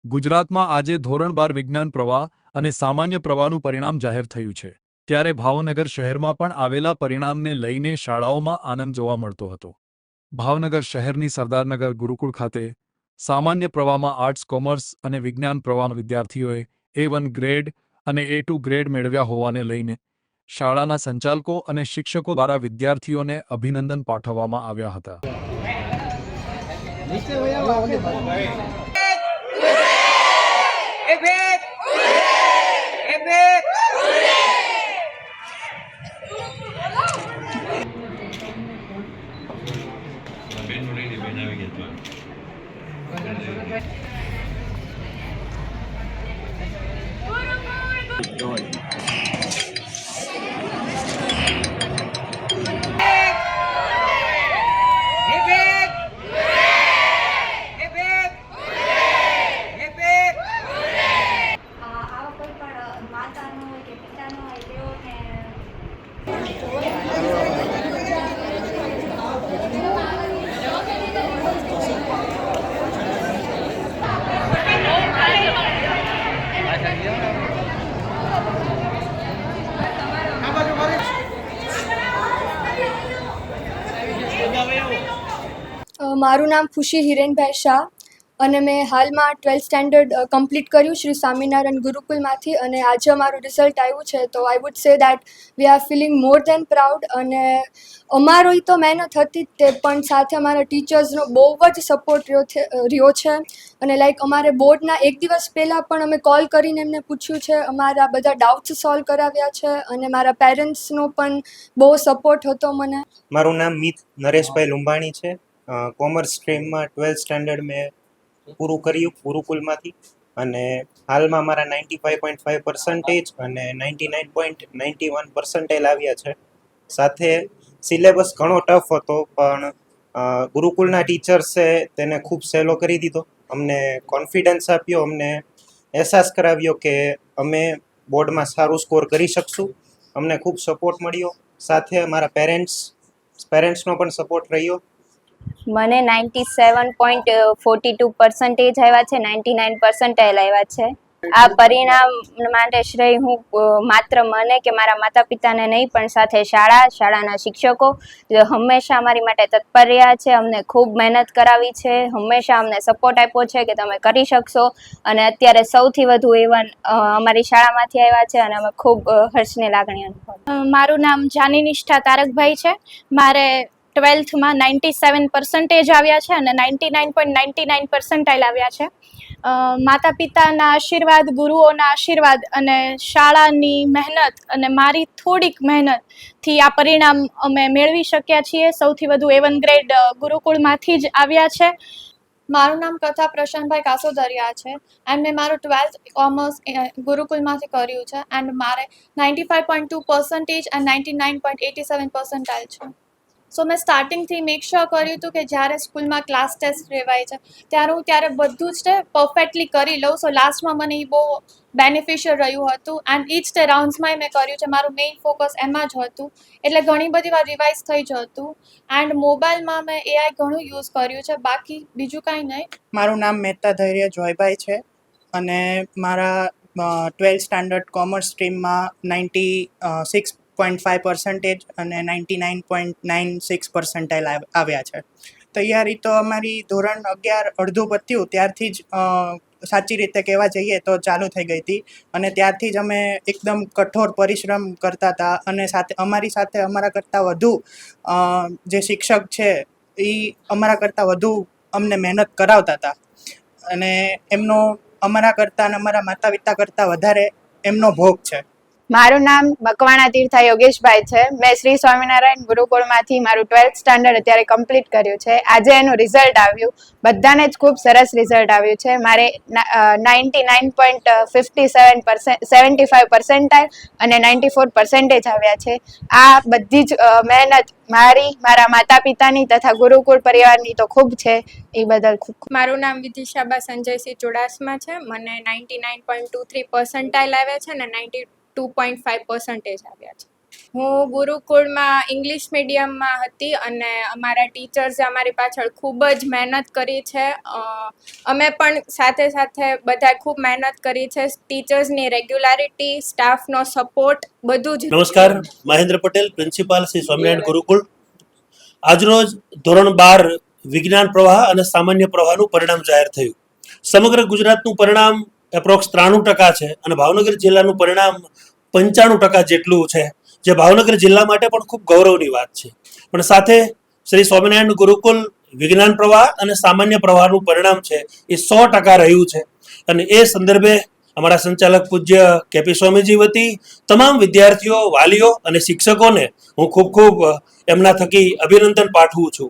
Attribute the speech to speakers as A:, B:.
A: ગુજરાતમાં આજે ધોરણ 12 વિજ્ઞાન પ્રવાહ અને સામાન્ય પ્રવાહનું પરિણામ જાહેર થયું છે. ત્યારે ભાવનગર શહેરમાં પણ આવેલા પરિણામને લઈને શાળાઓમાં આનંદ જોવા મળતો હતો. ભાવનગર શહેરની સરદારનગર ગુરુકુળ ખાતે સામાન્ય પ્રવાહમાં આર્ટ્સ, કોમર્સ અને વિજ્ઞાન પ્રવાહના વિદ્યાર્થીઓએ A1 ગ્રેડ અને A2 ગ્રેડ મેળવ્યા હોવાને લઈને શાળાના સંચાલકો અને શિક્ષકો દ્વારા વિદ્યાર્થીઓને અભિનંદન પાઠવવામાં આવ્યા હતા.
B: માતાનો હોય કે પિતાનો હોય તેઓને
C: મારું નામ ખુશી હિરેનભાઈ શાહ અને મેં હાલમાં 12th સ્ટેન્ડર્ડ કમ્પ્લીટ કર્યું શ્રી સ્વામિનારાયણ ગુરુકુલમાંથી અને આજે અમારું રિઝલ્ટ આવ્યું છે. તો I would say that we are feeling more than proud. અને અમારોય તો મહેનત હતી જ તે, પણ સાથે અમારા ટીચર્સનો બહુ જ સપોર્ટ રહ્યો છે. અને લાઈક અમારે બોર્ડના એક દિવસ પહેલાં પણ અમે કોલ કરીને એમને પૂછ્યું છે, અમારા બધા ડાઉટ્સ સોલ્વ કરાવ્યા છે અને મારા પેરેન્ટ્સનો પણ બહુ સપોર્ટ હતો મને.
D: મારું નામ મિત નરેશભાઈ લુંબાણી છે. કોમર્સ સ્ટ્રીમમાં 12th સ્ટેન્ડર્ડ મેં પૂરું કર્યું ગુરુકુલમાંથી અને હાલમાં મારા 95.5% અને 99.91% આવ્યા છે. સાથે સિલેબસ ઘણો ટફ હતો, પણ ગુરુકુલના ટીચર્સે તેને ખૂબ સહેલો કરી દીધો. અમને કોન્ફિડન્સ આપ્યો, અમને અહેસાસ કરાવ્યો કે અમે બોર્ડમાં સારું સ્કોર કરી શકશું. અમને ખૂબ સપોર્ટ મળ્યો. સાથે મારા પેરેન્ટ્સનો પણ સપોર્ટ રહ્યો.
E: મને 97.42% આવ્યા છે, 99% આવ્યા છે. આ પરિણામ માટે શ્રેય હું માત્ર મને કે મારા માતા પિતાને નહીં, પણ સાથે શાળાના શિક્ષકો હંમેશા અમારી માટે તત્પર રહ્યા છે. અમને ખૂબ મહેનત કરાવી છે, હંમેશા અમને સપોર્ટ આપ્યો છે કે તમે કરી શકશો. અને અત્યારે સૌથી વધુ A1 અમારી શાળામાંથી આવ્યા છે અને અમે ખૂબ હર્ષની લાગણી અનુભવ.
F: મારું નામ જાની નિષ્ઠા તારકભાઈ છે. મારે 12thમાં 97% આવ્યા છે અને 99.99% આવ્યા છે. માતા પિતાના આશીર્વાદ, ગુરુઓના આશીર્વાદ અને શાળાની મહેનત અને મારી થોડીક મહેનતથી આ પરિણામ અમે મેળવી શક્યા છીએ. સૌથી વધુ A1 ગ્રેડ ગુરુકુળમાંથી જ આવ્યા છે.
G: મારું નામ કથા પ્રશાંતભાઈ કાસોદરિયા છે એન્ડ મેં મારું 12th કોમર્સ ગુરુકુલમાંથી કર્યું છે એન્ડ મારે 95.2% એન્ડ 99.87% છે. સો મેં સ્ટાર્ટિંગથી મેક શ્યોર કર્યું હતું કે જ્યારે સ્કૂલમાં ક્લાસ ટેસ્ટ લેવાય છે ત્યારે બધું જ પરફેક્ટલી કરી લઉં. સો લાસ્ટમાં મને એ બહુ બેનિફિશિયલ રહ્યું હતું એન્ડ ઈ જ તે રાઉન્ડ્સમાં મેં કર્યું છે. મારું મેઇન ફોકસ એમાં જ હતું, એટલે ઘણી બધી વાર રિવાઇઝ થઈ જ હતું. એન્ડ મોબાઈલમાં મેં AI ઘણું યુઝ કર્યું છે, બાકી બીજું કાંઈ નહીં.
H: મારું નામ મહેતા ધૈર્ય જોયભાઈ છે અને મારા 12th સ્ટાન્ડર્ડ કોમર્સ સ્ટ્રીમમાં 96.5% અને 99.96% આવ્યા છે. તૈયારી તો અમારી ધોરણ 11 અડધું પત્યું ત્યારથી જ સાચી રીતે કહેવા જઈએ તો ચાલુ થઈ ગઈ હતી અને ત્યારથી જ અમે એકદમ કઠોર પરિશ્રમ કરતા હતા અને અમારી સાથે અમારા કરતાં વધુ જે શિક્ષક છે એ અમારા કરતાં વધુ અમને મહેનત કરાવતા હતા અને એમનો અમારા કરતાં અને અમારા માતા પિતા કરતાં વધારે એમનો ભોગ છે.
E: મારું નામ મકવાણા તીર્થા યોગેશભાઈ છે. મેં શ્રી સ્વામિનારાયણ ગુરુકુળમાંથી મારું 12th સ્ટાન્ડર્ડ અત્યારે કમ્પ્લીટ કર્યું છે. આજે એનું રિઝલ્ટ આવ્યું, બધાને જ ખૂબ સરસ રિઝલ્ટ આવ્યું છે. મારે 99.75% અને 94% આવ્યા છે. આ બધી જ મહેનત મારા માતા પિતાની તથા ગુરુકુળ પરિવારની તો ખૂબ છે. એ બદલ ખૂબ.
I: મારું નામ વિધિશાબા સંજયસિંહ ચુડાસમા છે. મને 99.23% આવ્યા છે અને 92.5% આવ્યા છે. હું ગુરુકુળમાં ઇંગ્લિશ મીડિયમમાં હતી અને અમારા ટીચર્સે અમારી પાછળ ખૂબ જ મહેનત કરી છે. અમે પણ સાથે સાથે બધાએ ખૂબ મહેનત કરી છે. ટીચર્સની રેગ્યુલારિટી, સ્ટાફનો સપોર્ટ બધું જ.
J: નમસ્કાર, મહેન્દ્ર પટેલ, પ્રિન્સિપાલ શ્રી સ્વામિનારાયણ ગુરુકુળ. આજરોજ ધોરણ 12 વિજ્ઞાન પ્રવાહ અને સામાન્ય પ્રવાહનું પરિણામ જાહેર થયું. સમગ્ર ગુજરાતનું પરિણામ એપ્રોક્સ 93% છે અને ભાવનગર જિલ્લાનું પરિણામ 95% જેટલું છે, જે ભાવનગર જિલ્લા માટે પણ ખૂબ ગૌરવની વાત છે. પણ સાથે શ્રી સ્વામિનારાયણ ગુરુકુલ વિજ્ઞાન પ્રવાહ અને સામાન્ય પ્રવાહનું પરિણામ છે એ 100% રહ્યું છે. અને એ સંદર્ભે અમારા સંચાલક પૂજ્ય કેપી સ્વામીજી વતી તમામ વિદ્યાર્થીઓ, વાલીઓ અને શિક્ષકોને હું ખૂબ ખૂબ એમના થકી અભિનંદન પાઠવું છું.